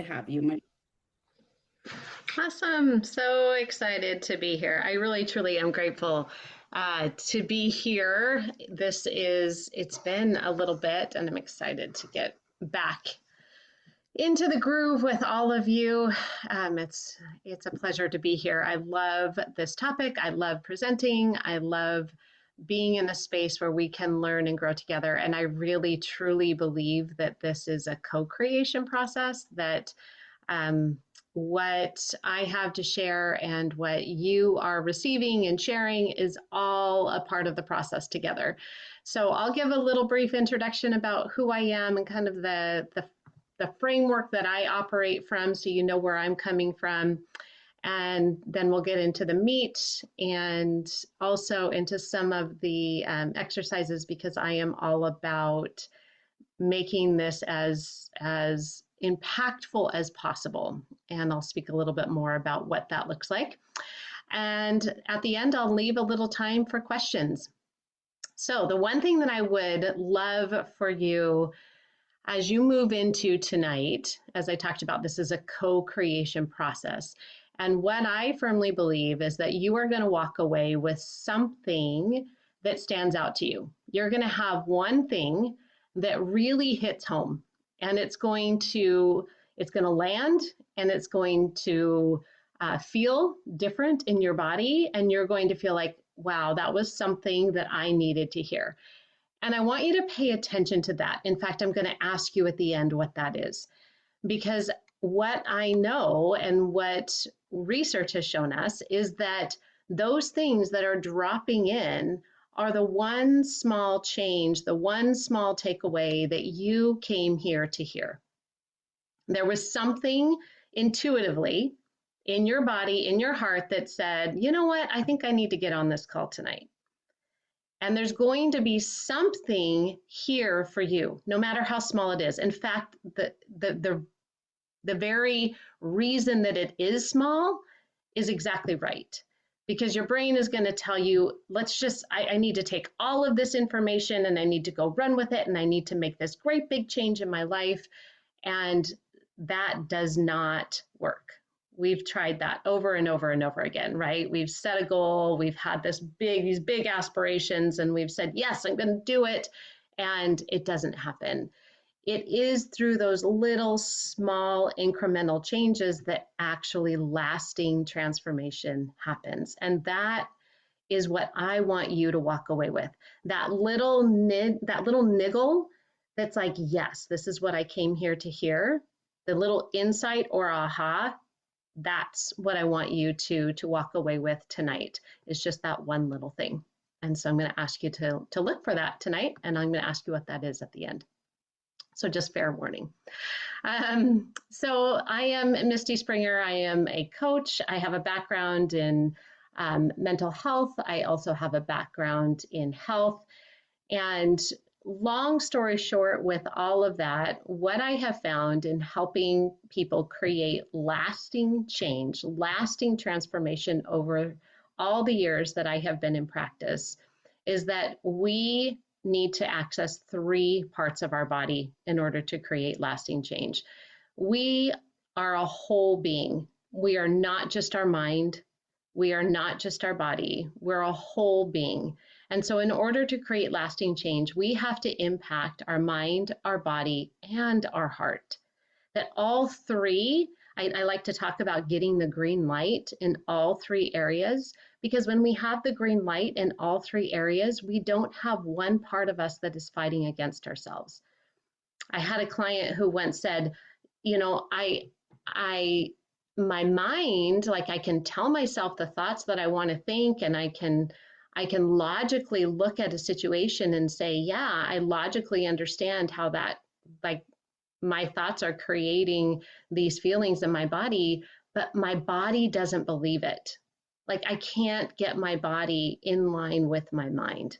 to have you. Awesome. So excited to be here. I really, truly am grateful to be here. It's been a little bit, and I'm excited to get back into the groove with all of you. It's a pleasure to be here. I love this topic. I love presenting. I love being in a space where we can learn and grow together. And I really, truly believe that this is a co-creation process that um, what I have to share and what you are receiving and sharing is all a part of the process together. So I'll give a little brief introduction about who I am and kind of the framework that I operate from so you know where I'm coming from. And then we'll get into the meat and also into some of the exercises because I am all about making this as impactful as possible. And I'll speak a little bit more about what that looks like. And at the end, I'll leave a little time for questions. So the one thing that I would love for you as you move into tonight, as I talked about, this is a co-creation process. And what I firmly believe is that you are going to walk away with something that stands out to you. You're going to have one thing that really hits home, and it's going to land, and it's going to feel different in your body, and you're going to feel like, wow, that was something that I needed to hear. And I want you to pay attention to that. In fact, I'm going to ask you at the end what that is, because what I know and what research has shown us is that those things that are dropping in are the one small change, the one small takeaway that you came here to hear. There was something intuitively in your body, in your heart that said, you know what, I think I need to get on this call tonight. And there's going to be something here for you, no matter how small it is. In fact, the very reason that it is small is exactly right. Because your brain is going to tell you, I need to take all of this information and I need to go run with it and I need to make this great big change in my life. And that does not work. We've tried that over and over and over again, right? We've set a goal, we've had these big aspirations, and we've said, yes, I'm going to do it, and it doesn't happen. It is through those little, small, incremental changes that actually lasting transformation happens. And that is what I want you to walk away with. That little niggle that's like, yes, this is what I came here to hear. The little insight or aha, that's what I want you to walk away with tonight, is just that one little thing. And so I'm going to ask you to look for that tonight, and I'm going to ask you what that is at the end. So just fair warning. So I am Misty Springer. I am a coach. I have a background in mental health. I also have a background in health. And long story short, with all of that, what I have found in helping people create lasting change, lasting transformation over all the years that I have been in practice is that we need to access three parts of our body in order to create lasting change. We are a whole being. We are not just our mind. We are not just our body. We're a whole being. And so in order to create lasting change, we have to impact our mind, our body, and our heart. That all three, I like to talk about getting the green light in all three areas, because when we have the green light in all three areas, we don't have one part of us that is fighting against ourselves. I had a client who once said, you know, my mind, like I can tell myself the thoughts that I want to think, and I can logically look at a situation and say, yeah, I logically understand how that, like, my thoughts are creating these feelings in my body, but my body doesn't believe it. Like, I can't get my body in line with my mind.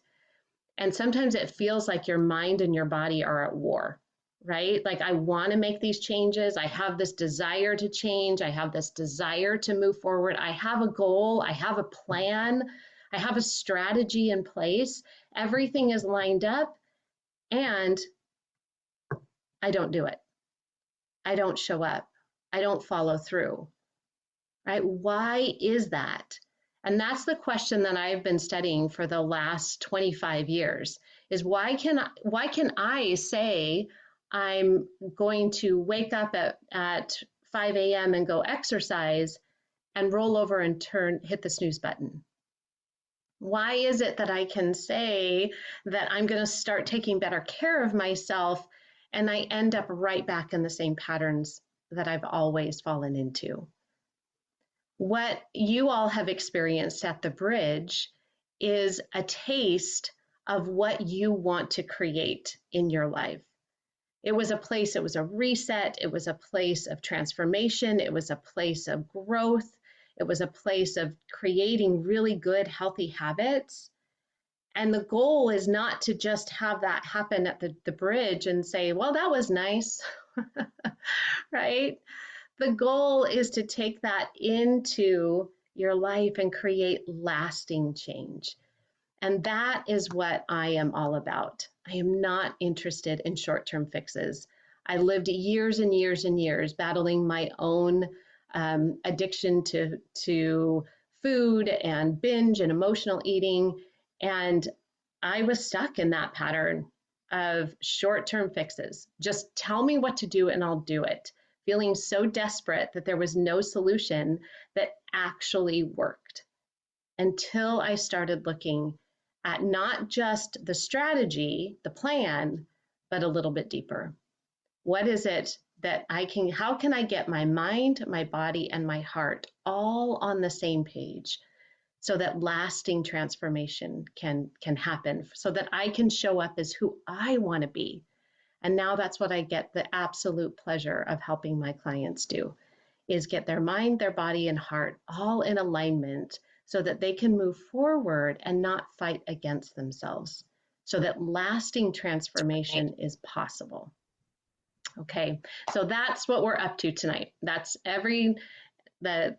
And sometimes it feels like your mind and your body are at war, right? Like, I want to make these changes. I have this desire to change. I have this desire to move forward. I have a goal. I have a plan. I have a strategy in place. Everything is lined up, and I don't do it. I don't show up. I don't follow through, right? Why is that? And that's the question that I've been studying for the last 25 years is why can I say I'm going to wake up at 5 a.m. and go exercise and roll over and hit the snooze button? Why is it that I can say that I'm going to start taking better care of myself and I end up right back in the same patterns that I've always fallen into? What you all have experienced at the bridge is a taste of what you want to create in your life. It was a reset, it was a place of transformation, it was a place of growth, it was a place of creating really good, healthy habits. And the goal is not to just have that happen at the bridge and say, well, that was nice, right? The goal is to take that into your life and create lasting change. And that is what I am all about. I am not interested in short-term fixes. I lived years and years and years battling my own addiction to food and binge and emotional eating. And I was stuck in that pattern of short-term fixes. Just tell me what to do and I'll do it. Feeling so desperate that there was no solution that actually worked until I started looking at not just the strategy, the plan, but a little bit deeper. What is it that how can I get my mind, my body, and my heart all on the same page so that lasting transformation can happen, so that I can show up as who I want to be? And now that's what I get the absolute pleasure of helping my clients do, is get their mind, their body, and heart all in alignment so that they can move forward and not fight against themselves, so that lasting transformation is possible. Okay, so that's what we're up to tonight. That's the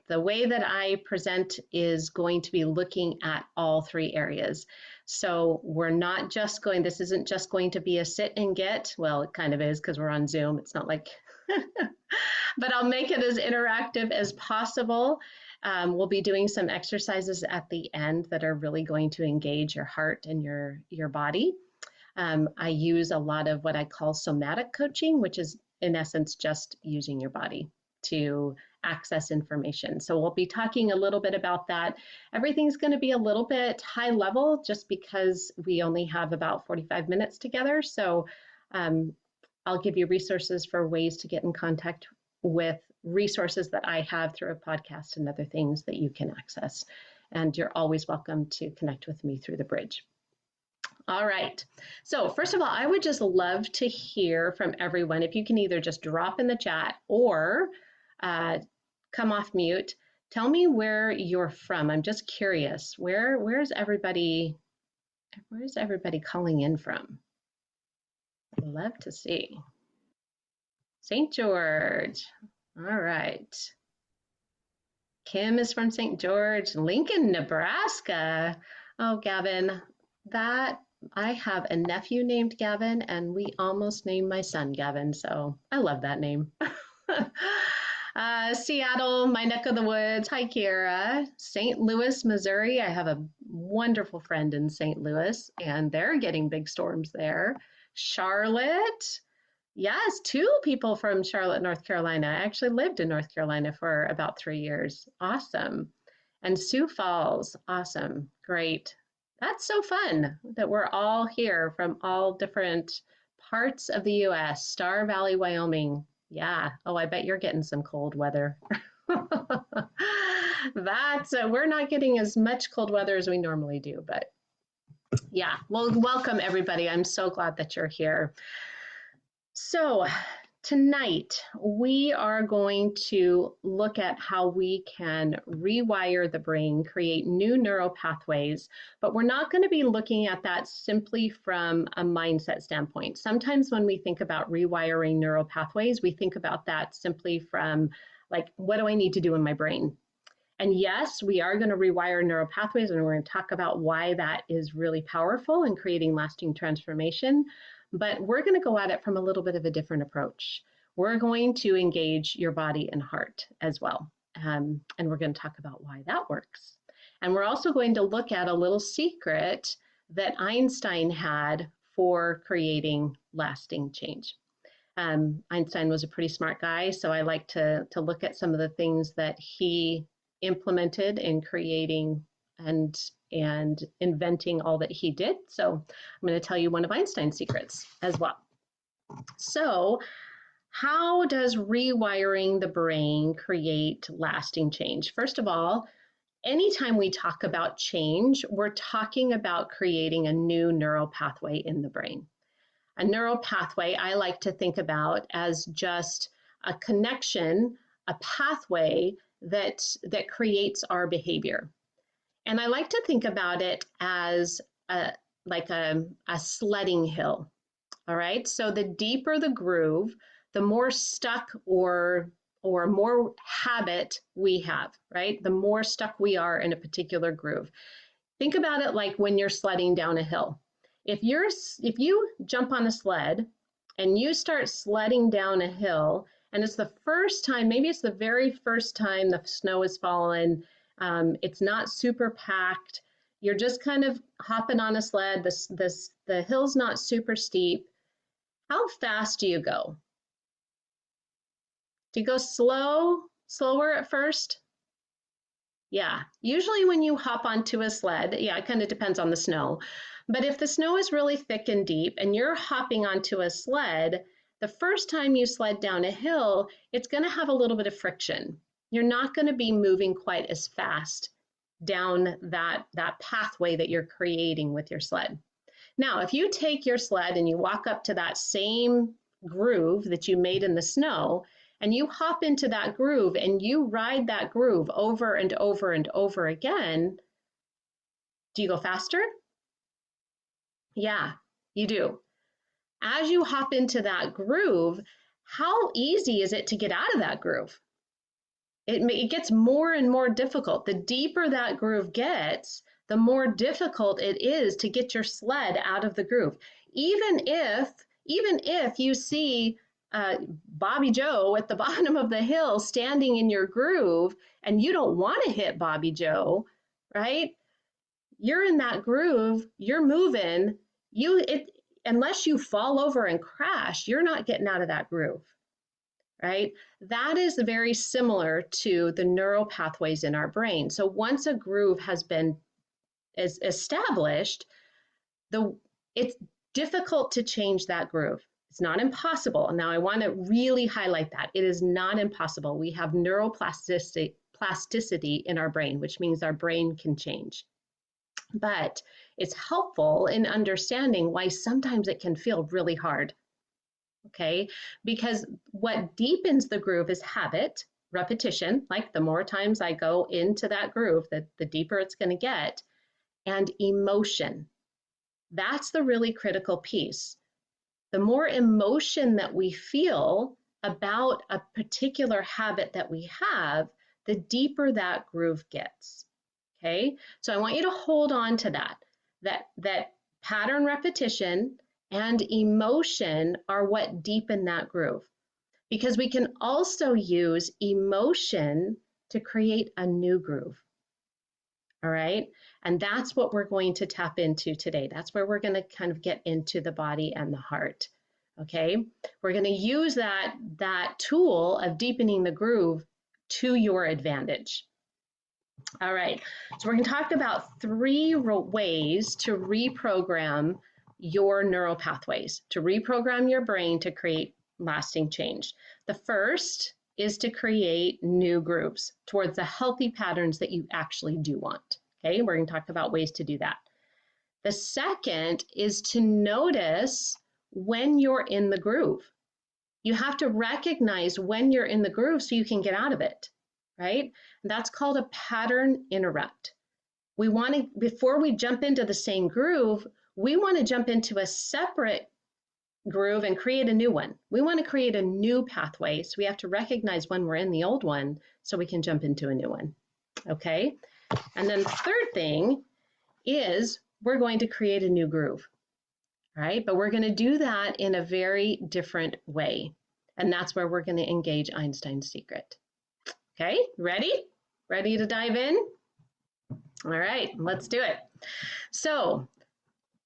way that I present is going to be looking at all three areas. So we're not just going, this isn't just going to be a sit and get. Well, it kind of is because we're on Zoom. It's not like, but I'll make it as interactive as possible. We'll be doing some exercises at the end that are really going to engage your heart and your body. I use a lot of what I call somatic coaching, which is in essence just using your body to access information. So we'll be talking a little bit about that. Everything's going to be a little bit high level just because we only have about 45 minutes together. So I'll give you resources for ways to get in contact with resources that I have through a podcast and other things that you can access. And you're always welcome to connect with me through the bridge. All right. So first of all, I would just love to hear from everyone. If you can either just drop in the chat or come off mute. Tell me where you're from. I'm just curious. Where's everybody calling in from? I'd love to see. St. George. All right. Kim is from St. George, Lincoln, Nebraska. Oh, Gavin, I have a nephew named Gavin, and we almost named my son Gavin, so I love that name. Seattle, my neck of the woods. Hi, Kiera. St. Louis, Missouri. I have a wonderful friend in St. Louis, and they're getting big storms there. Charlotte. Yes, two people from Charlotte, North Carolina. I actually lived in North Carolina for about 3 years. Awesome. And Sioux Falls. Awesome. Great. That's so fun that we're all here from all different parts of the U.S. Star Valley, Wyoming. Yeah. Oh, I bet you're getting some cold weather. We're not getting as much cold weather as we normally do, but yeah. Well, welcome everybody. I'm so glad that you're here. So tonight we are going to look at how we can rewire the brain, create new neural pathways, but we're not going to be looking at that simply from a mindset standpoint. Sometimes when we think about rewiring neural pathways, we think about that simply from like, what do I need to do in my brain? And yes, we are going to rewire neural pathways, and we're going to talk about why that is really powerful in creating lasting transformation. But we're going to go at it from a little bit of a different approach. we're going to engage your body and heart as well. And we're going to talk about why that works. And we're also going to look at a little secret that Einstein had for creating lasting change. Einstein was a pretty smart guy, so I like to look at some of the things that he implemented in creating and inventing all that he did. So I'm going to tell you one of Einstein's secrets as well. So how does rewiring the brain create lasting change? First of all, anytime we talk about change, we're talking about creating a new neural pathway in the brain. A neural pathway I like to think about as just a connection, a pathway that creates our behavior. And I like to think about it as like a sledding hill. All right, so the deeper the groove, the more stuck or more habit we have, right? The more stuck we are in a particular groove. Think about it like when you're sledding down a hill. If you jump on a sled and you start sledding down a hill, and it's the first time, maybe it's the very first time the snow is falling, it's not super packed, you're just kind of hopping on a sled, the hill's not super steep. How fast do you go? Do you go slower at first? Yeah, usually when you hop onto a sled, yeah, it kind of depends on the snow. But if the snow is really thick and deep and you're hopping onto a sled, the first time you sled down a hill, it's going to have a little bit of friction. You're not going to be moving quite as fast down that pathway that you're creating with your sled. Now, if you take your sled and you walk up to that same groove that you made in the snow, and you hop into that groove and you ride that groove over and over and over again, do you go faster? Yeah, you do. As you hop into that groove, how easy is it to get out of that groove? It gets more and more difficult. The deeper that groove gets, the more difficult it is to get your sled out of the groove. Even if you see Bobby Joe at the bottom of the hill standing in your groove and you don't want to hit Bobby Joe, right? You're in that groove, you're moving, unless you fall over and crash, you're not getting out of that groove, right? That is very similar to the neural pathways in our brain. So once a groove has been established, it's difficult to change that groove. It's not impossible. Now, I want to really highlight that. It is not impossible. We have neuroplasticity in our brain, which means our brain can change. But it's helpful in understanding why sometimes it can feel really hard, okay? Because what deepens the groove is habit, repetition, like the more times I go into that groove, the deeper it's going to get, and emotion. That's the really critical piece. The more emotion that we feel about a particular habit that we have, the deeper that groove gets, okay? So I want you to hold on to that pattern repetition and emotion are what deepen that groove, because we can also use emotion to create a new groove. All right, and that's what we're going to tap into today. That's where we're going to kind of get into the body and the heart. Okay, we're going to use that tool of deepening the groove to your advantage. All right, so we're going to talk about 3 ways to reprogram your neural pathways, to reprogram your brain to create lasting change. The first is to create new grooves towards the healthy patterns that you actually do want. Okay, we're going to talk about ways to do that. The second is to notice when you're in the groove. You have to recognize when you're in the groove so you can get out of it, right? And that's called a pattern interrupt. We want to, before we jump into the same groove, we want to jump into a separate groove and create a new one. We want to create a new pathway, so we have to recognize when we're in the old one so we can jump into a new one, okay? And then the third thing is we're going to create a new groove, right? But we're going to do that in a very different way. And that's where we're going to engage Einstein's secret. Okay, ready? Ready to dive in? All right, let's do it. So,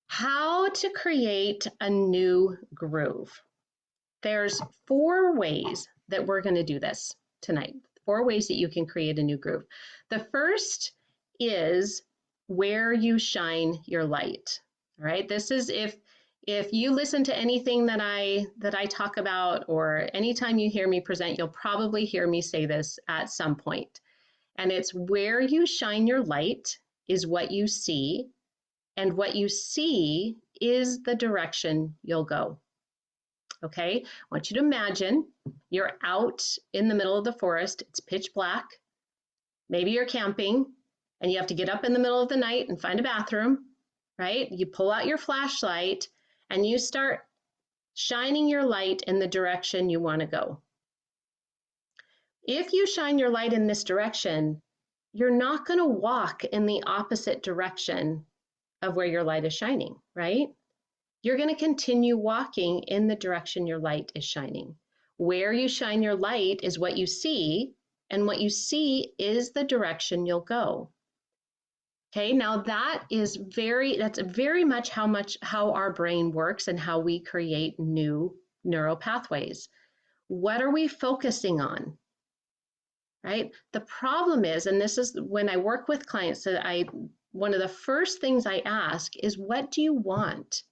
how to create a new groove. There's 4 ways that we're going to do this tonight. 4 ways that you can create a new groove. The first is where you shine your light. All right, this is if you listen to anything that I talk about, or anytime you hear me present, you'll probably hear me say this at some point. And it's where you shine your light is what you see, and what you see is the direction you'll go. Okay, I want you to imagine you're out in the middle of the forest, it's pitch black, maybe you're camping, and you have to get up in the middle of the night and find a bathroom, right? You pull out your flashlight and you start shining your light in the direction you want to go. If you shine your light in this direction, you're not going to walk in the opposite direction of where your light is shining, right? You're going to continue walking in the direction your light is shining. Where you shine your light is what you see, and what you see is the direction you'll go. Okay, now that's very much how our brain works and how we create new neural pathways. What are we focusing on? Right? The problem is, and this is when I work with clients, one of the first things I ask is, what do you want?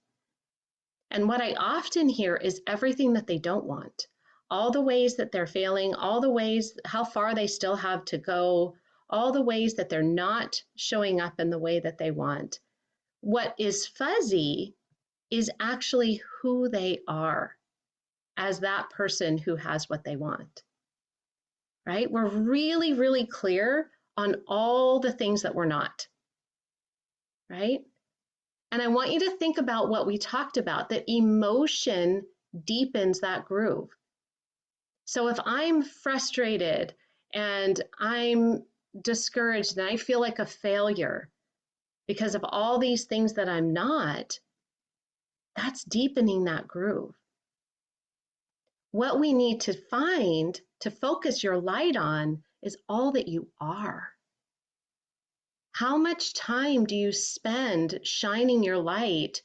And what I often hear is everything that they don't want. All the ways that they're failing, all the ways, how far they still have to go, all the ways that they're not showing up in the way that they want. What is fuzzy is actually who they are as that person who has what they want. Right? We're really, really clear on all the things that we're not, right? And I want you to think about what we talked about, that emotion deepens that groove. So if I'm frustrated and I'm discouraged and I feel like a failure because of all these things that I'm not, that's deepening that groove. What we need to find to focus your light on is all that you are. How much time do you spend shining your light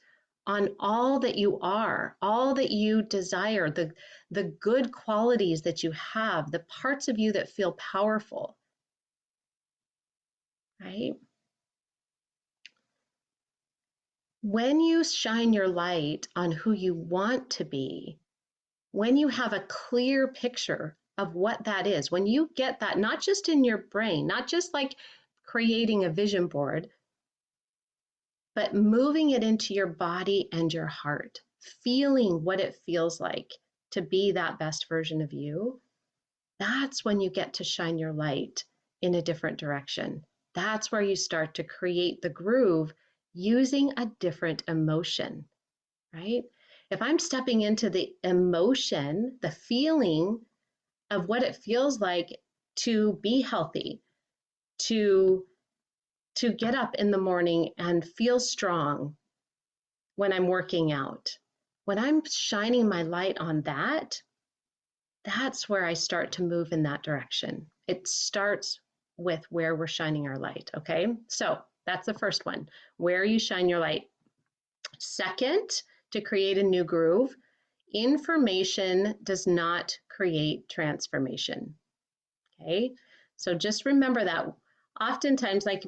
on all that you are, all that you desire, the good qualities that you have, the parts of you that feel powerful, right? When you shine your light on who you want to be, when you have a clear picture of what that is, when you get that, not just in your brain, not just like creating a vision board, but moving it into your body and your heart, feeling what it feels like to be that best version of you, that's when you get to shine your light in a different direction. That's where you start to create the groove using a different emotion, right? If I'm stepping into the emotion, the feeling of what it feels like to be healthy, to get up in the morning and feel strong when I'm working out, when I'm shining my light on that, that's where I start to move in that direction. It starts with where we're shining our light, okay? So that's the first one, where you shine your light. Second, to create a new groove, information does not create transformation, okay? So just remember that. Oftentimes, like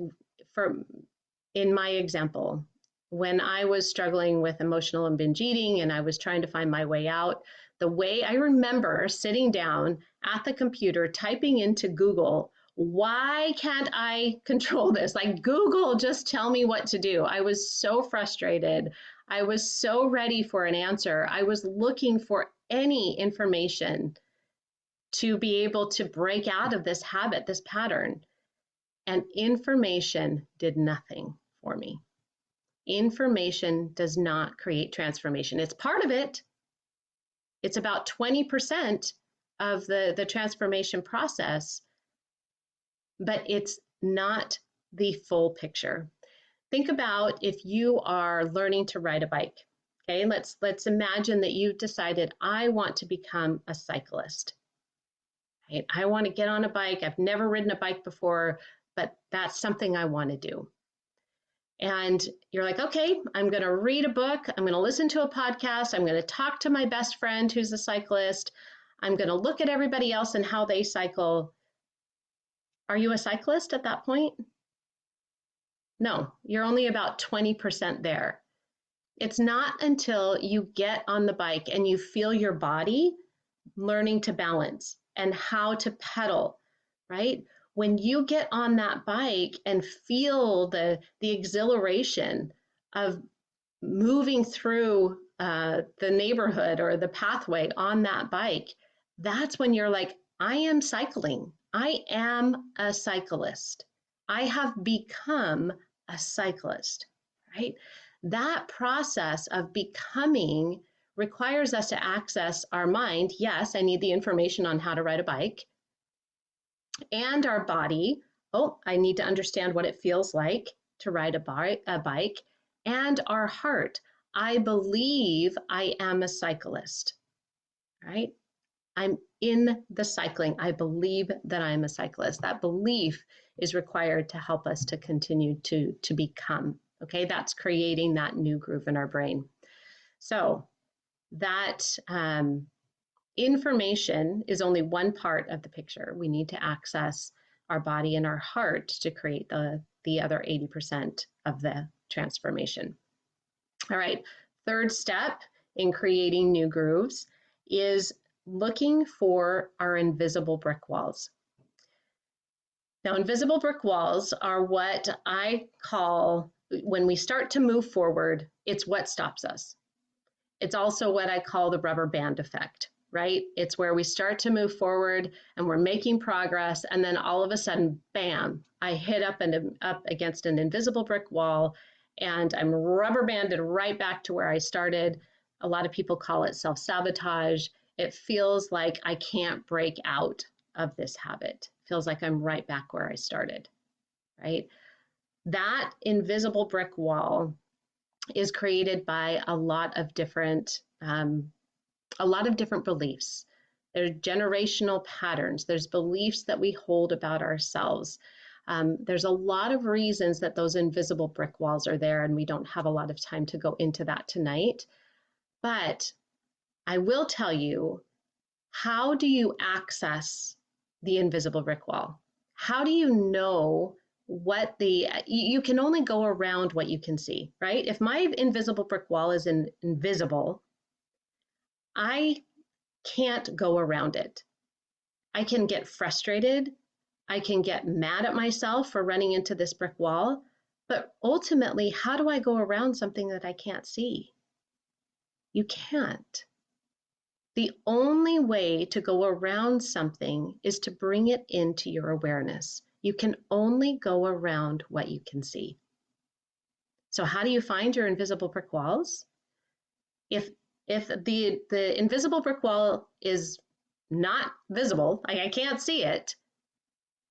in my example, when I was struggling with emotional and binge eating and I was trying to find my way out, the way I remember sitting down at the computer, typing into Google, why can't I control this? Like, Google, just tell me what to do. I was so frustrated. I was so ready for an answer. I was looking for any information to be able to break out of this habit, this pattern. And information did nothing for me. Information does not create transformation. It's part of it. It's about 20% of the transformation process, but it's not the full picture. Think about if you are learning to ride a bike, Okay, let's imagine that you've decided I want to become a cyclist. Right? I want to get on a bike. I've never ridden a bike before, but that's something I want to do. And you're like, okay, I'm going to read a book. I'm going to listen to a podcast. I'm going to talk to my best friend who's a cyclist. I'm going to look at everybody else and how they cycle. Are you a cyclist at that point? No, you're only about 20% there. It's not until you get on the bike and you feel your body learning to balance and how to pedal, right? When you get on that bike and feel the exhilaration of moving through the neighborhood or the pathway on that bike, that's when you're like, I am cycling. I am a cyclist. I have become a cyclist, right? That process of becoming requires us to access our mind. Yes, I need the information on how to ride a bike, and our body. Oh, I need to understand what it feels like to ride a bike, and our heart. I believe I am a cyclist, right? I'm in the cycling. I believe that I'm a cyclist. That belief is required to help us to continue to become. Okay, that's creating that new groove in our brain. So that information is only one part of the picture. We need to access our body and our heart to create the other 80% of the transformation. All right, third step in creating new grooves is looking for our invisible brick walls. Now, invisible brick walls are what I call, when we start to move forward, it's what stops us. It's also what I call the rubber band effect, right? It's where we start to move forward and we're making progress, and then all of a sudden, bam, I hit up against an invisible brick wall, and I'm rubber banded right back to where I started. A lot of people call it self-sabotage. It feels like I can't break out of this habit. It feels like I'm right back where I started, right? That invisible brick wall is created by a lot of different beliefs. There's generational patterns. There's beliefs that we hold about ourselves. There's a lot of reasons that those invisible brick walls are there, and we don't have a lot of time to go into that tonight. But I will tell you, how do you access the invisible brick wall? How do you know you can only go around what you can see, right? If my invisible brick wall is invisible, I can't go around it. I can get frustrated. I can get mad at myself for running into this brick wall. But ultimately, how do I go around something that I can't see? You can't. The only way to go around something is to bring it into your awareness. You can only go around what you can see. So how do you find your invisible brick walls? If the invisible brick wall is not visible, like I can't see it,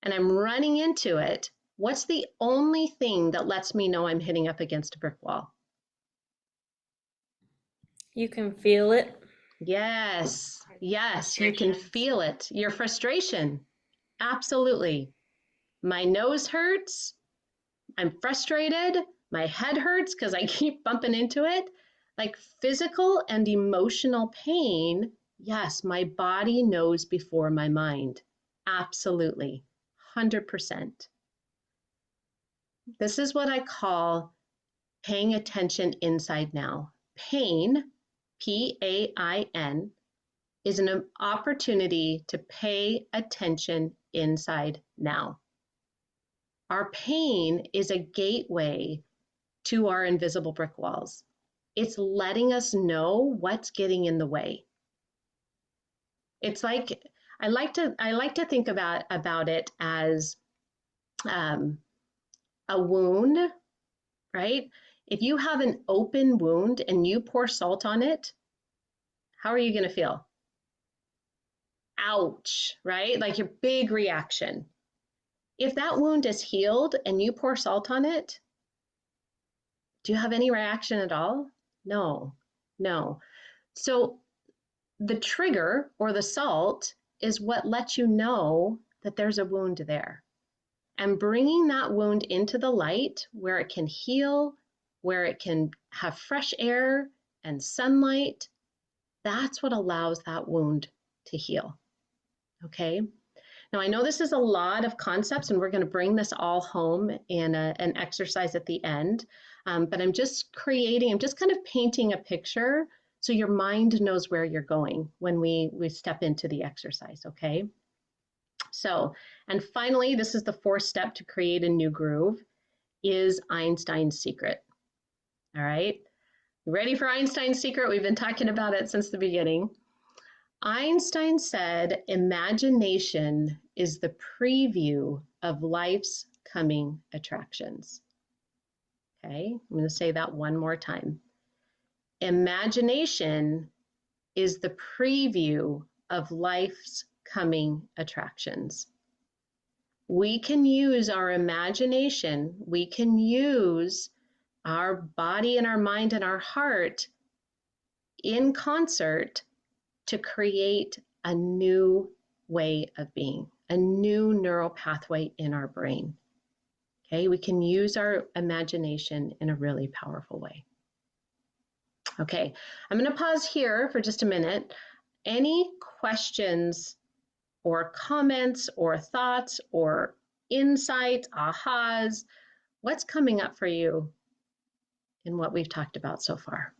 and I'm running into it, what's the only thing that lets me know I'm hitting up against a brick wall? You can feel it. Yes, you can feel it. Your frustration. Absolutely. My nose hurts. I'm frustrated. My head hurts because I keep bumping into it. Like physical and emotional pain, yes, my body knows before my mind. Absolutely. 100%. This is what I call paying attention inside now. Pain, Pain, is an opportunity to pay attention inside now. Our pain is a gateway to our invisible brick walls. It's letting us know what's getting in the way. It's like I like to think about it as a wound, right? If you have an open wound and you pour salt on it, how are you going to feel? Ouch, right? Like your big reaction. If that wound is healed and you pour salt on it, do you have any reaction at all? No. No. So the trigger or the salt is what lets you know that there's a wound there. And bringing that wound into the light where it can heal, where it can have fresh air and sunlight, that's what allows that wound to heal. Okay. Now, I know this is a lot of concepts, and we're going to bring this all home in an exercise at the end. But I'm just kind of painting a picture so your mind knows where you're going when we step into the exercise. Okay. So, and finally, this is the fourth step to create a new groove, is Einstein's secret. All right. Ready for Einstein's secret? We've been talking about it since the beginning. Einstein said, imagination is the preview of life's coming attractions. Okay, I'm going to say that one more time. Imagination is the preview of life's coming attractions. We can use our imagination, we can use our body and our mind and our heart in concert to create a new way of being, a new neural pathway in our brain. Okay, we can use our imagination in a really powerful way. Okay, I'm going to pause here for just a minute. Any questions or comments or thoughts or insights, ahas? What's coming up for you in what we've talked about so far?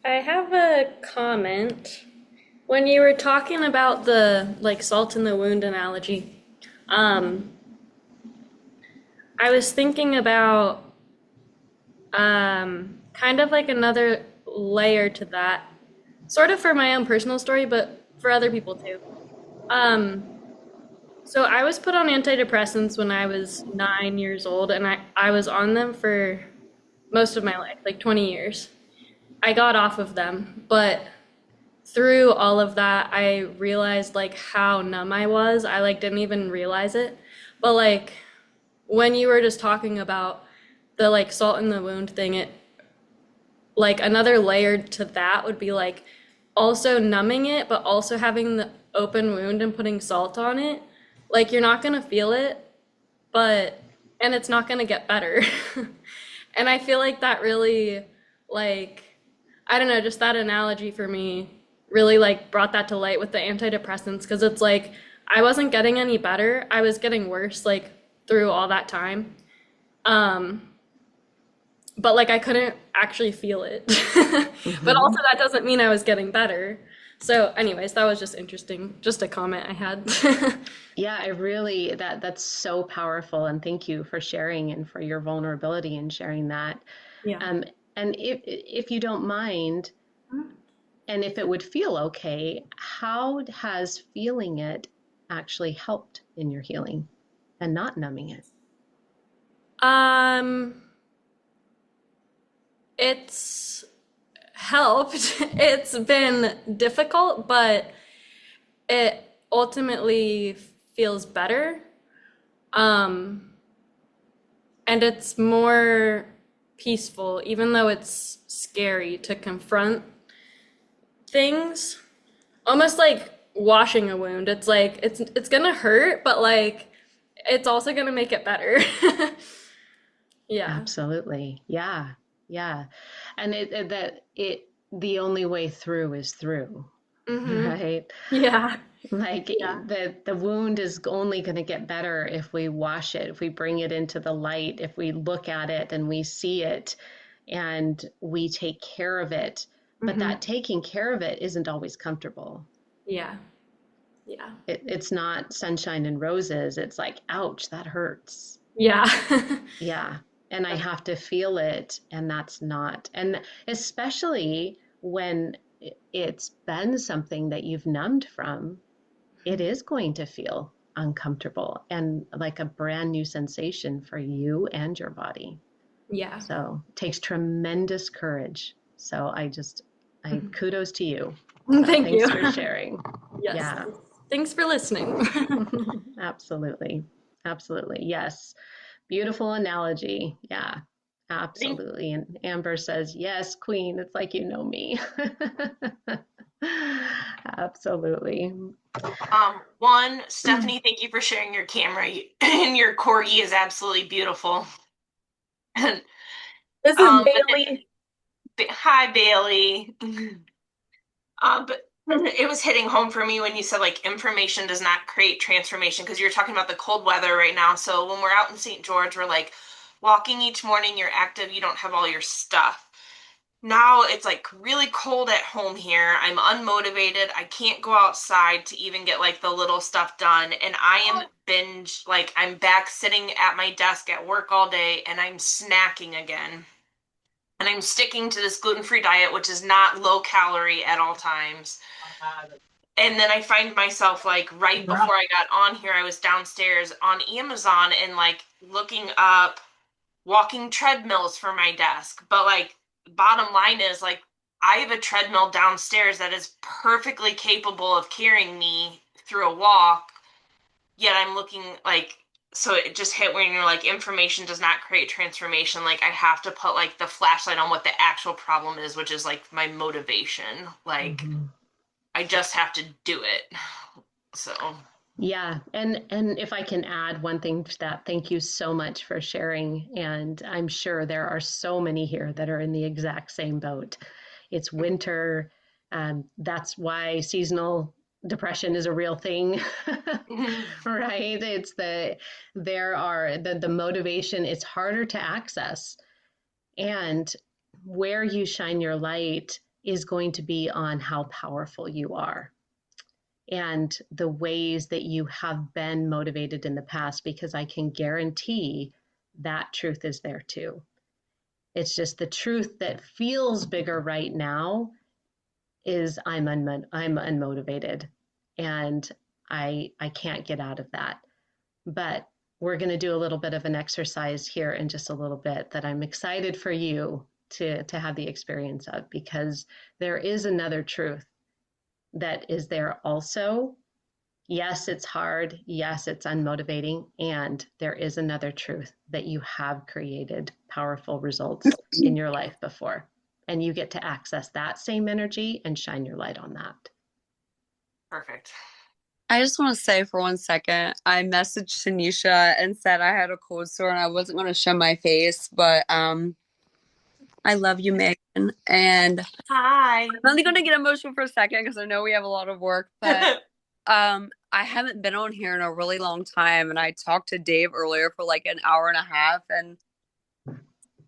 I have a comment. When you were talking about the like salt in the wound analogy, um, I was thinking about kind of like another layer to that, sort of for my own personal story, but for other people too. Um, so I was put on antidepressants when I was 9 years old, and I was on them for most of my life, like 20 years. I got off of them, but through all of that, I realized like how numb I was. I like didn't even realize it. But like when you were just talking about the like salt in the wound thing, it like another layer to that would be like also numbing it, but also having the open wound and putting salt on it. Like you're not gonna feel it, but and it's not gonna get better. And I feel like that really like I don't know, just that analogy for me really like brought that to light with the antidepressants because it's like I wasn't getting any better. I was getting worse like through all that time. Um, but like I couldn't actually feel it. But also that doesn't mean I was getting better. So anyways, that was just interesting. Just a comment I had. Yeah, I really that's so powerful, and thank you for sharing and for your vulnerability in sharing that. Yeah. Um, and if you don't mind, and if it would feel okay, how has feeling it actually helped in your healing and not numbing it? Um, it's helped. It's been difficult, but it ultimately feels better. Um, and it's more peaceful, even though it's scary to confront things. Almost like washing a wound. It's like it's gonna hurt, but like it's also gonna make it better. Yeah. Absolutely. Yeah. Yeah. And the only way through is through, Mm-hmm. right? Yeah. Like Yeah. the wound is only going to get better if we wash it, if we bring it into the light, if we look at it and we see it and we take care of it. But Mm-hmm. that taking care of it isn't always comfortable. Yeah. Yeah. It's not sunshine and roses. It's like, ouch, that hurts. Yeah. Yeah. And I have to feel it. And that's not, and especially when it's been something that you've numbed from, it is going to feel uncomfortable and like a brand new sensation for you and your body. Yeah. So it takes tremendous courage. So I kudos to you. So Thank you. thanks for sharing. Yes. Yeah. Thanks. Thanks for listening. Absolutely. Absolutely. Yes. Beautiful analogy. Yeah, I think absolutely. And Amber says, yes, Queen. It's like you know me. Absolutely. one, Stephanie, thank you for sharing your camera. And your corgi is absolutely beautiful. And This is but Bailey. hi Bailey. But it was hitting home for me when you said like information does not create transformation because you're talking about the cold weather right now. So when we're out in St. George, we're like walking each morning, you're active, you don't have all your stuff. Now it's like really cold at home here. I'm unmotivated. I can't go outside to even get like the little stuff done. And I am binge, like I'm back sitting at my desk at work all day and I'm snacking again. And I'm sticking to this gluten-free diet, which is not low calorie at all times. And then I find myself like right before I got on here, I was downstairs on Amazon and like looking up walking treadmills for my desk. But like bottom line is like I have a treadmill downstairs that is perfectly capable of carrying me through a walk, yet I'm looking like so it just hit when you're like information does not create transformation. Like I have to put like the flashlight on what the actual problem is, which is like my motivation. Like Mhm. I just have to do it. So Yeah, and if I can add one thing to that, thank you so much for sharing. And I'm sure there are so many here that are in the exact same boat. It's winter. That's why seasonal depression is a real thing, right? It's there are the motivation. It's harder to access, and where you shine your light is going to be on how powerful you are and the ways that you have been motivated in the past, because I can guarantee that truth is there too. It's just the truth that feels bigger right now is I'm unmotivated and I can't get out of that. But we're going to do a little bit of an exercise here in just a little bit that I'm excited for you to have the experience of, because there is another truth that is there also. Yes, it's hard. Yes, it's unmotivating. And there is another truth that you have created powerful results in your life before. And you get to access that same energy and shine your light on that. perfect. I just want to say for 1 second, I messaged Tanisha and said I had a cold sore and I wasn't going to show my face, but I love you, Megan. And Hi. I'm only going to get emotional for a second because I know we have a lot of work, but I haven't been on here in a really long time, and I talked to Dave earlier for like an hour and a half, and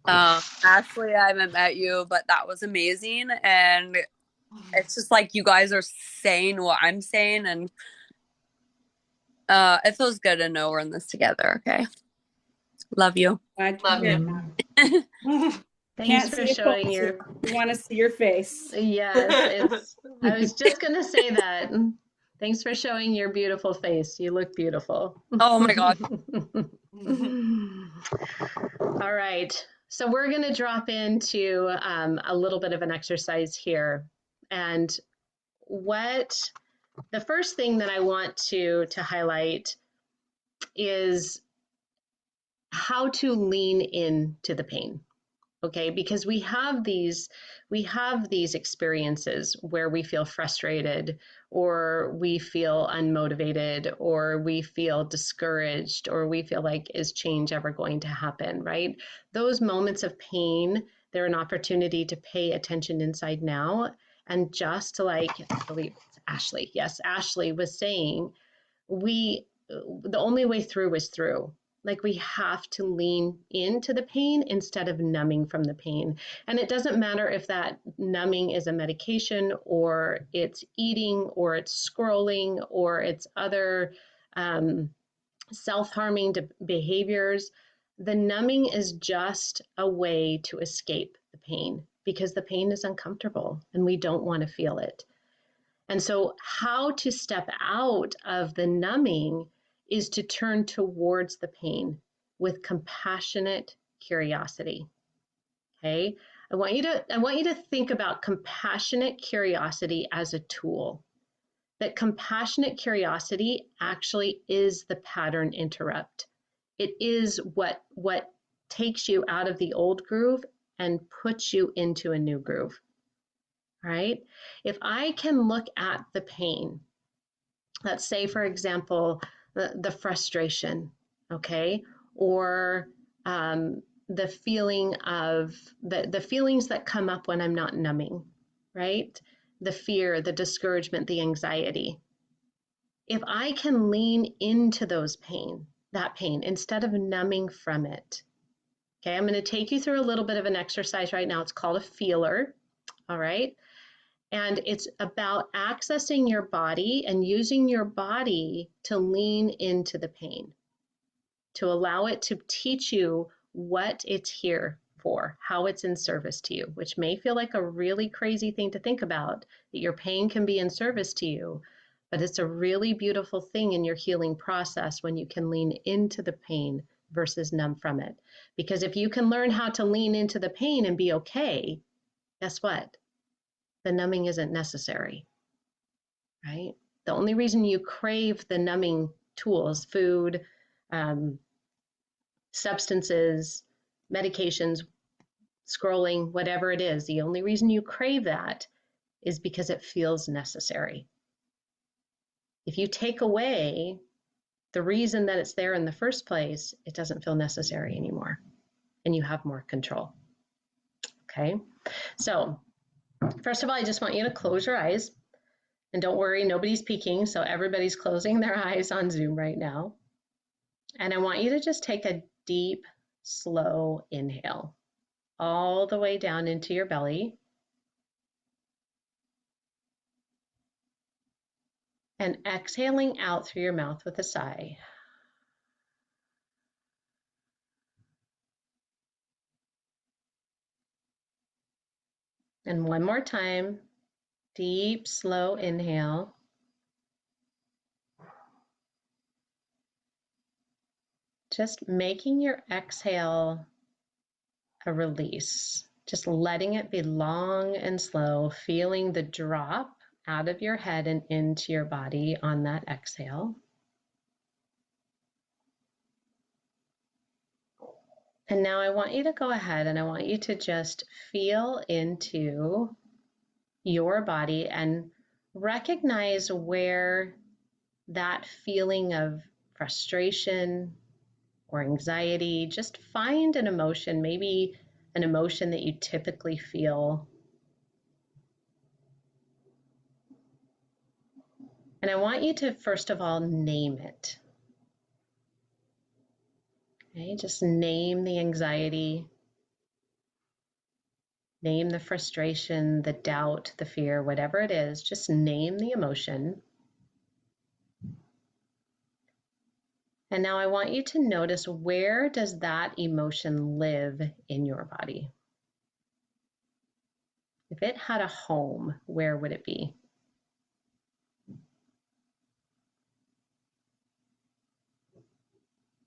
Ashley, I haven't met you, but that was amazing, and it's just like you guys are saying what I'm saying, and it feels good to know we're in this together. Okay, love you. Love you. Thanks Can't for see a cold showing your, sore. We want to see your face. yes, I was just going to say that. Thanks for showing your beautiful face. You look beautiful. Oh my God. All right. So we're going to drop into a little bit of an exercise here. And what the first thing that I want to highlight is how to lean into the pain. Okay, because we have these experiences where we feel frustrated or we feel unmotivated or we feel discouraged or we feel like, is change ever going to happen, right? Those moments of pain, they're an opportunity to pay attention inside now, and just like I believe it's Ashley, yes, Ashley was saying, we the only way through is through. Like, we have to lean into the pain instead of numbing from the pain. And it doesn't matter if that numbing is a medication or it's eating or it's scrolling or it's other self-harming behaviors. The numbing is just a way to escape the pain, because the pain is uncomfortable and we don't want to feel it. And so, how to step out of the numbing is to turn towards the pain with compassionate curiosity. Okay? I want you to think about compassionate curiosity as a tool. that compassionate curiosity actually is the pattern interrupt. It is what takes you out of the old groove and puts you into a new groove, right? If I can look at the pain, let's say, for example, the frustration, okay, or the feeling of the feelings that come up when I'm not numbing, right? The fear, the discouragement, the anxiety. If I can lean into that pain, instead of numbing from it, okay, I'm going to take you through a little bit of an exercise right now. It's called a feeler, all right? And it's about accessing your body and using your body to lean into the pain, to allow it to teach you what it's here for, how it's in service to you, which may feel like a really crazy thing to think about, that your pain can be in service to you, but it's a really beautiful thing in your healing process when you can lean into the pain versus numb from it. Because if you can learn how to lean into the pain and be okay, guess what? The numbing isn't necessary, right? The only reason you crave the numbing tools, food, substances, medications, scrolling, whatever it is, the only reason you crave that is because it feels necessary. If you take away the reason that it's there in the first place, it doesn't feel necessary anymore, and you have more control. Okay, so first of all, I just want you to close your eyes, and don't worry, nobody's peeking, so everybody's closing their eyes on Zoom right now. And I want you to just take a deep, slow inhale all the way down into your belly. And exhaling out through your mouth with a sigh. And one more time, deep, slow inhale. Just making your exhale a release. Just letting it be long and slow, feeling the drop out of your head and into your body on that exhale. And now I want you to go ahead and I want you to just feel into your body and recognize where that feeling of frustration or anxiety, just find an emotion, maybe an emotion that you typically feel. And I want you to, first of all, name it. Okay, just name the anxiety, name the frustration, the doubt, the fear, whatever it is, just name the emotion. And now I want you to notice, where does that emotion live in your body? If it had a home, where would it be?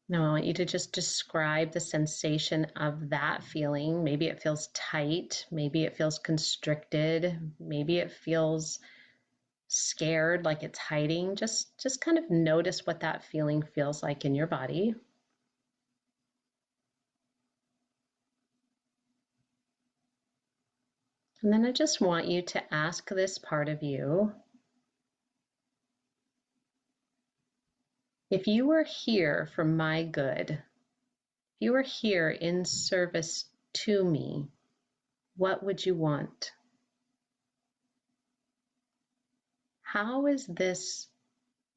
Now I want you to just describe the sensation of that feeling. Maybe it feels tight, maybe it feels constricted, maybe it feels scared, like it's hiding. Just kind of notice what that feeling feels like in your body. And then I just want you to ask this part of you, if you were here for my good, if you were here in service to me, what would you want? How is this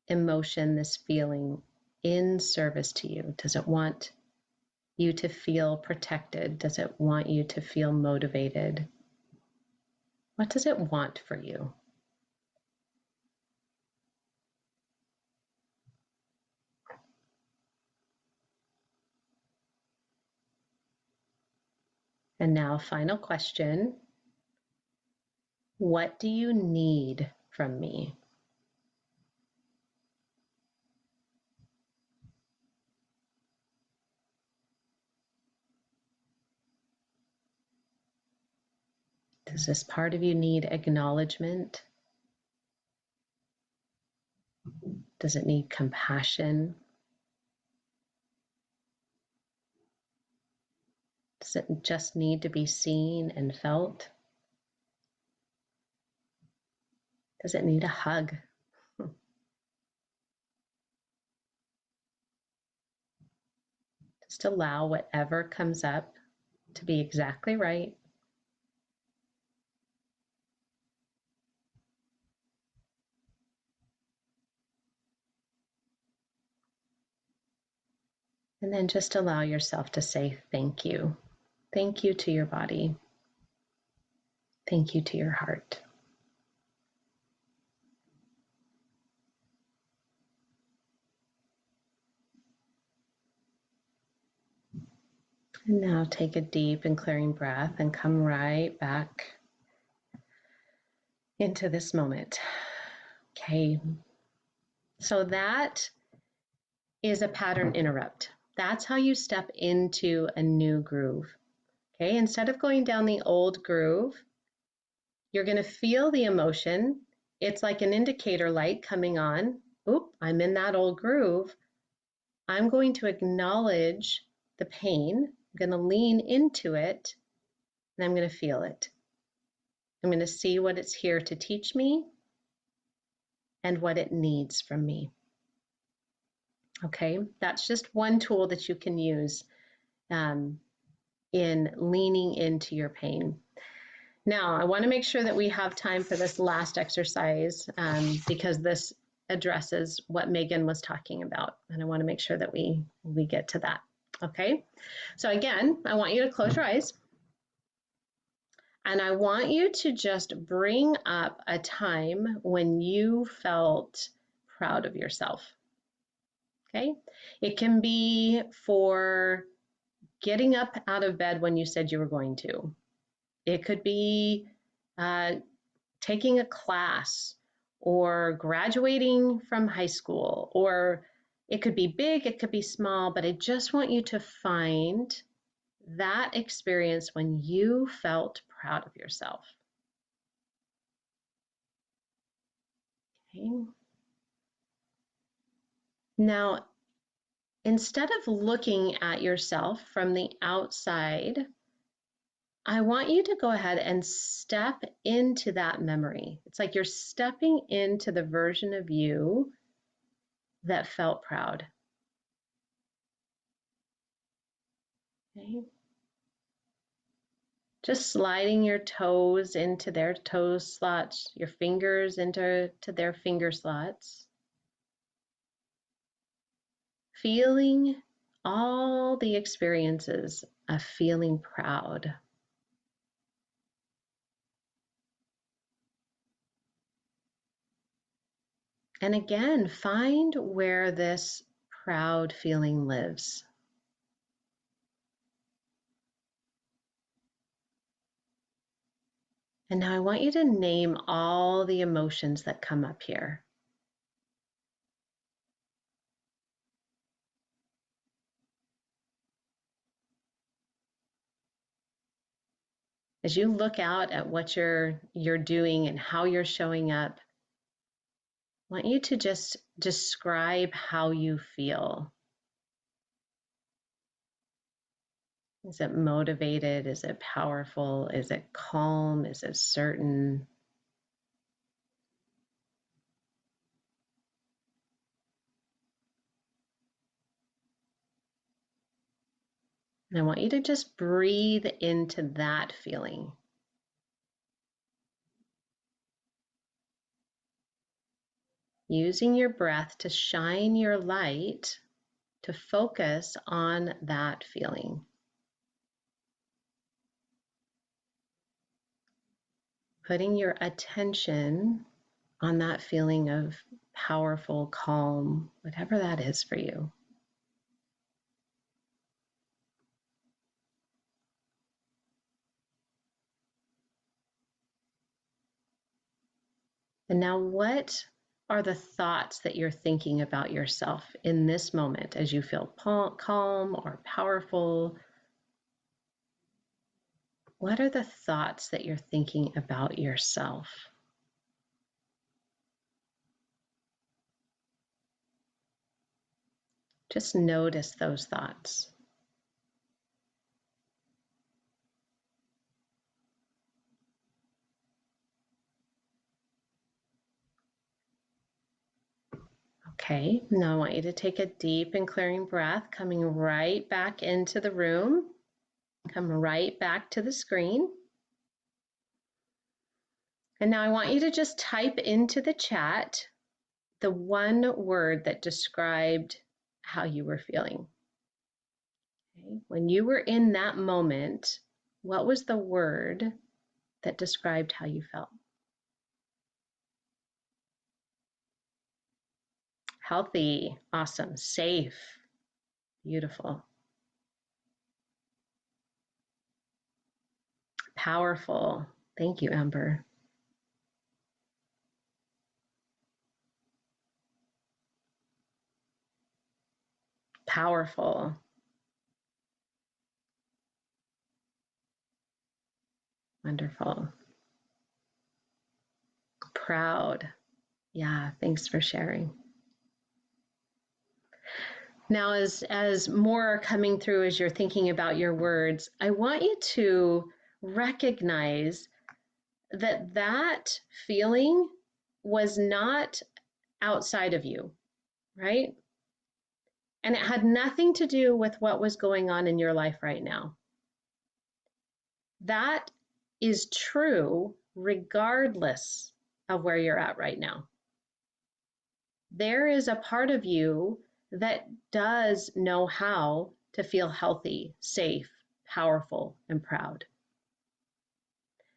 emotion, this feeling, in service to you? Does it want you to feel protected? Does it want you to feel motivated? What does it want for you? And now, final question. What do you need from me? Does this part of you need acknowledgement? Does it need compassion? Does it just need to be seen and felt? Does it need a hug? Just allow whatever comes up to be exactly right. And then just allow yourself to say thank you. Thank you to your body. Thank you to your heart. And now take a deep and clearing breath and come right back into this moment. Okay. So that is a pattern interrupt. That's how you step into a new groove. Okay. Instead of going down the old groove, you're going to feel the emotion. It's like an indicator light coming on. Oop, I'm in that old groove. I'm going to acknowledge the pain. I'm going to lean into it and I'm going to feel it. I'm going to see what it's here to teach me and what it needs from me. Okay, that's just one tool that you can use in leaning into your pain. Now, I want to make sure that we have time for this last exercise because this addresses what Megan was talking about, and I want to make sure that we get to that. Okay, so again, I want you to close your eyes, and I want you to just bring up a time when you felt proud of yourself. Okay, it can be for getting up out of bed when you said you were going to. It could be taking a class or graduating from high school, or it could be big, it could be small, but I just want you to find that experience when you felt proud of yourself. Okay. Now, instead of looking at yourself from the outside, I want you to go ahead and step into that memory. It's like you're stepping into the version of you that felt proud. Okay. Just sliding your toes into their toe slots, your fingers into their finger slots. Feeling all the experiences of feeling proud. And again, find where this proud feeling lives. And now I want you to name all the emotions that come up here. As you look out at what you're doing and how you're showing up, I want you to just describe how you feel. Is it motivated? Is it powerful? Is it calm? Is it certain? And I want you to just breathe into that feeling. Using your breath to shine your light to focus on that feeling. Putting your attention on that feeling of powerful, calm, whatever that is for you. And now, what are the thoughts that you're thinking about yourself in this moment as you feel calm or powerful? What are the thoughts that you're thinking about yourself? Just notice those thoughts. Okay, now I want you to take a deep and clearing breath, coming right back into the room. Come right back to the screen. And now I want you to just type into the chat the one word that described how you were feeling. Okay. When you were in that moment, what was the word that described how you felt? Healthy, awesome, safe, beautiful, powerful. Thank you, Amber. Powerful. Wonderful. Proud. Yeah, thanks for sharing. Now, as more are coming through as you're thinking about your words, I want you to recognize that that feeling was not outside of you, right? And it had nothing to do with what was going on in your life right now. That is true regardless of where you're at right now. There is a part of you that does know how to feel healthy, safe, powerful, and proud.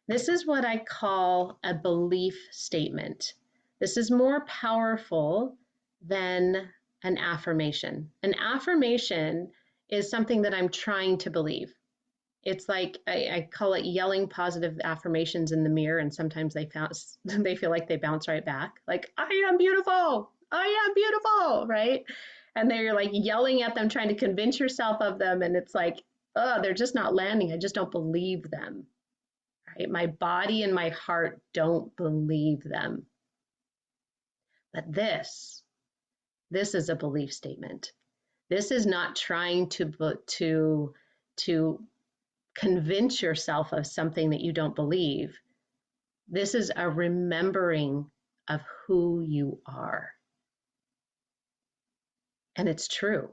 This is what I call a belief statement. This is more powerful than an affirmation. An affirmation is something that I'm trying to believe. It's like I call it yelling positive affirmations in the mirror, and sometimes they feel like they bounce right back. Like, I am beautiful, I am beautiful, right? And they're like yelling at them, trying to convince yourself of them, and it's like, oh, they're just not landing. I just don't believe them, right? My body and my heart don't believe them. But this is a belief statement. This is not trying to convince yourself of something that you don't believe. This is a remembering of who you are. And it's true.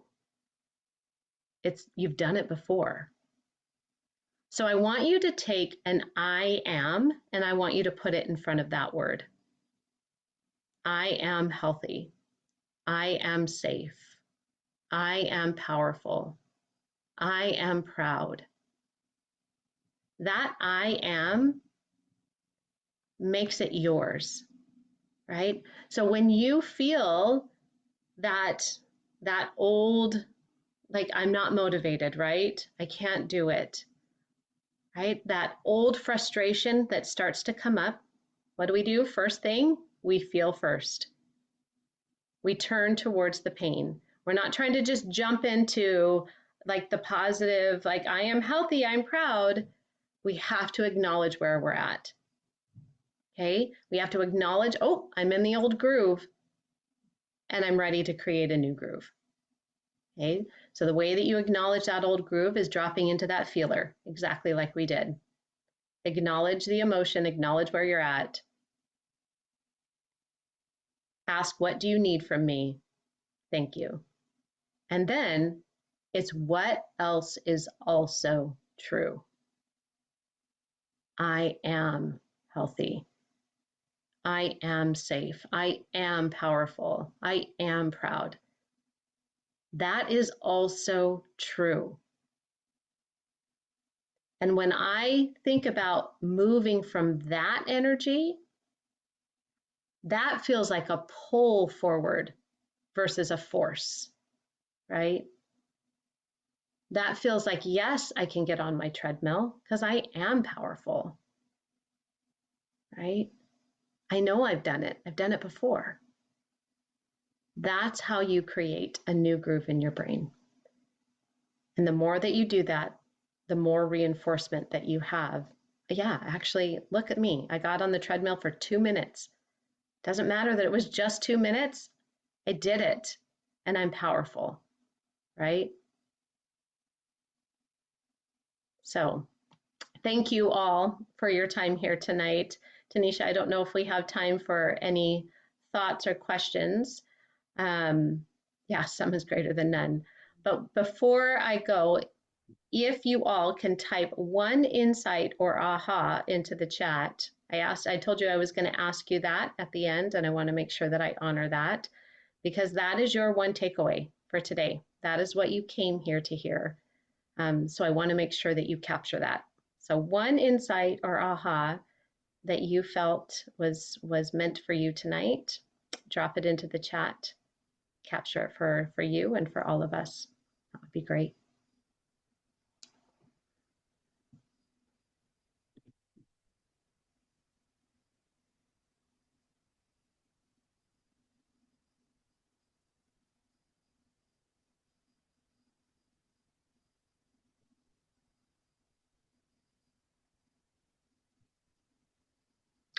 You've done it before. So I want you to take an I am, and I want you to put it in front of that word. I am healthy. I am safe. I am powerful. I am proud. That I am makes it yours, right? So when you feel that old, like, I'm not motivated, right? I can't do it, right? That old frustration that starts to come up, what do? First thing, we feel first. We turn towards the pain. We're not trying to just jump into like the positive, like, I am healthy, I'm proud. We have to acknowledge where we're at. Okay, we have to acknowledge, oh, I'm in the old groove and I'm ready to create a new groove. Okay, so the way that you acknowledge that old groove is dropping into that feeler, exactly like we did. Acknowledge the emotion, acknowledge where you're at. Ask, what do you need from me? Thank you. And then it's what else is also true. I am healthy. I am safe. I am powerful. I am proud. That is also true. And when I think about moving from that energy, that feels like a pull forward versus a force, right? That feels like, yes, I can get on my treadmill because I am powerful, right? I know I've done it. I've done it before. That's how you create a new groove in your brain. And the more that you do that, the more reinforcement that you have. Yeah, actually, look at me. I got on the treadmill for 2 minutes. Doesn't matter that it was just 2 minutes. I did it, and I'm powerful. right? So thank you all for your time here tonight. Tanisha, I don't know if we have time for any thoughts or questions. Yeah, some is greater than none. But before I go, if you all can type one insight or aha into the chat. I told you I was going to ask you that at the end, and I want to make sure that I honor that because that is your one takeaway for today. That is what you came here to hear. So I want to make sure that you capture that. So one insight or aha that you felt was meant for you tonight, drop it into the chat, capture it for you and for all of us. That would be great.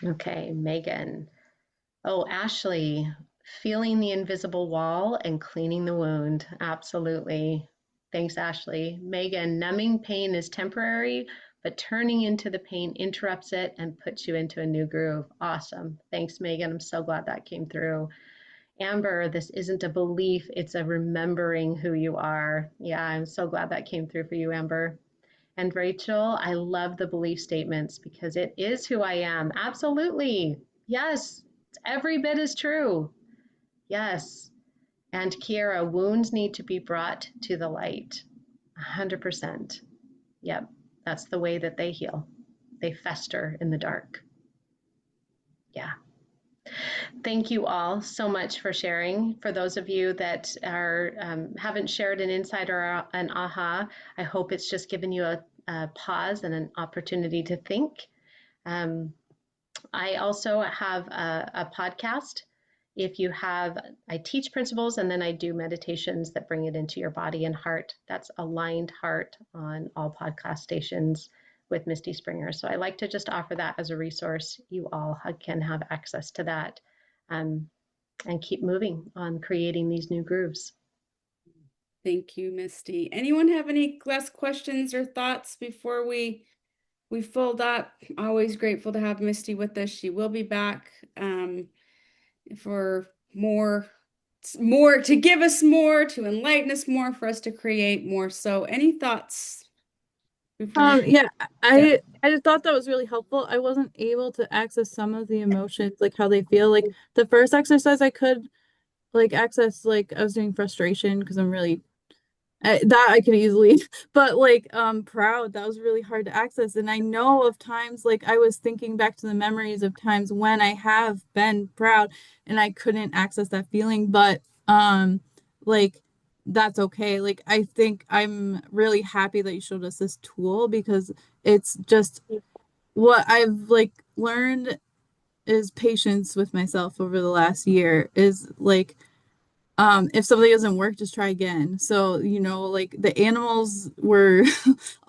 Okay, Megan. Oh, Ashley, feeling the invisible wall and cleaning the wound. Absolutely. Thanks, Ashley. Megan, numbing pain is temporary, but turning into the pain interrupts it and puts you into a new groove. Awesome. Thanks, Megan. I'm so glad that came through. Amber, this isn't a belief, it's a remembering who you are. Yeah, I'm so glad that came through for you, Amber. And Rachel, I love the belief statements because it is who I am. Absolutely. Yes, every bit is true. Yes. And Kiara, wounds need to be brought to the light. 100%. Yep. That's the way that they heal. They fester in the dark. Yeah. Thank you all so much for sharing. For those of you that are haven't shared an insight or an aha, I hope it's just given you a pause and an opportunity to think. I also have a podcast. If you have, I teach principles and then I do meditations that bring it into your body and heart. That's Aligned Heart on all podcast stations with Misty Springer. So I like to just offer that as a resource. You all can have access to that and keep moving on creating these new grooves. Thank you, Misty. Anyone have any last questions or thoughts before we fold up? Always grateful to have Misty with us. She will be back for more to give us more, to enlighten us more, for us to create more. So any thoughts before Yeah, I just thought that was really helpful. I wasn't able to access some of the emotions, like how they feel. Like the first exercise I could like access, like I was doing frustration because I'm really that I could easily, but like proud, that was really hard to access. And I know of times like I was thinking back to the memories of times when I have been proud and I couldn't access that feeling, but like that's okay. Like I think I'm really happy that you showed us this tool because it's just what I've like learned is patience with myself over the last year is like if something doesn't work, just try again. So, you know, like the animals were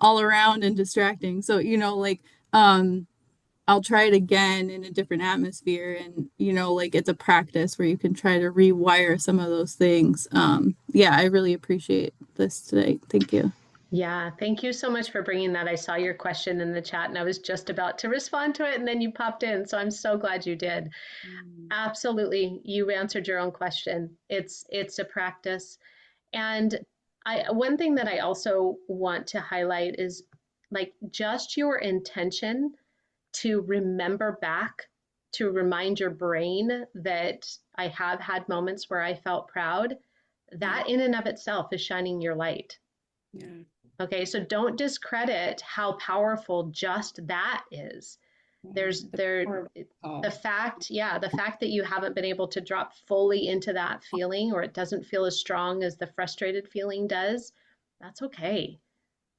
all around and distracting. So, you know, like I'll try it again in a different atmosphere and, you know, like it's a practice where you can try to rewire some of those things. Yeah, I really appreciate this today. Thank you. Yeah, thank you so much for bringing that. I saw your question in the chat and I was just about to respond to it and then you popped in. So I'm so glad you did. Absolutely. You answered your own question. It's a practice. And one thing that I also want to highlight is like just your intention to remember back, to remind your brain that I have had moments where I felt proud. That in and of itself is shining your light. Yeah. Okay, so don't discredit how powerful just that is. The fact that you haven't been able to drop fully into that feeling or it doesn't feel as strong as the frustrated feeling does, that's okay.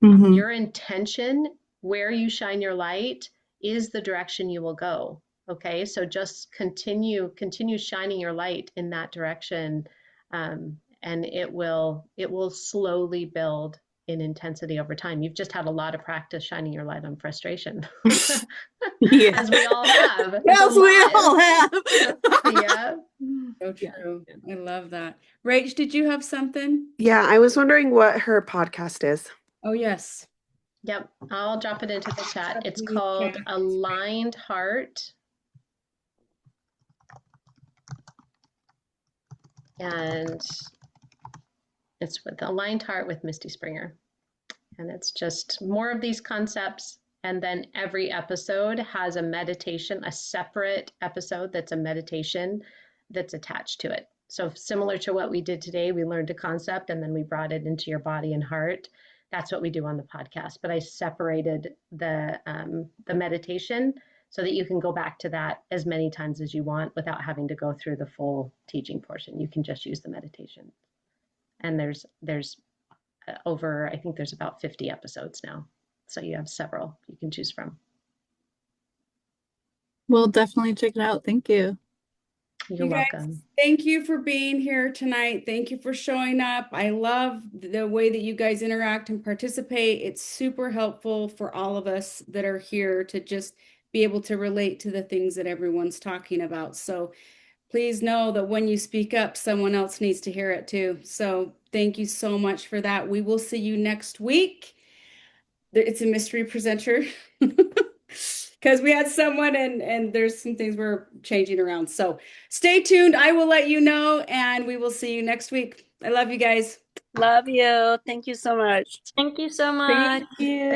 Mm-hmm. Your intention, where you shine your light, is the direction you will go. Okay, so just continue shining your light in that direction, and it will slowly build in intensity over time. You've just had a lot of practice shining your light on frustration. Yeah. As we all have. Yes, we all have. Yeah. So true. I love that. Rach, did you have something? Yeah, I was wondering what her podcast is. Oh, yes. Yep. I'll drop it into the chat. It's Please, called chat. Aligned Heart. And it's with Aligned Heart with Misty Springer. And it's just more of these concepts. And then every episode has a meditation, a separate episode that's a meditation that's attached to it. So similar to what we did today, we learned a concept and then we brought it into your body and heart. That's what we do on the podcast. But I separated the meditation so that you can go back to that as many times as you want without having to go through the full teaching portion. You can just use the meditation. And there's over, I think there's about 50 episodes now. So you have several you can choose from. We'll definitely check it out. Thank you. You're You guys, welcome. thank you for being here tonight. Thank you for showing up. I love the way that you guys interact and participate. It's super helpful for all of us that are here to just be able to relate to the things that everyone's talking about. So please know that when you speak up, someone else needs to hear it too. So thank you so much for that. We will see you next week. It's a mystery presenter because we had someone and there's some things we're changing around. So stay tuned. I will let you know and we will see you next week. I love you guys. Love you. Thank you so much. Thank you so much. Thank you.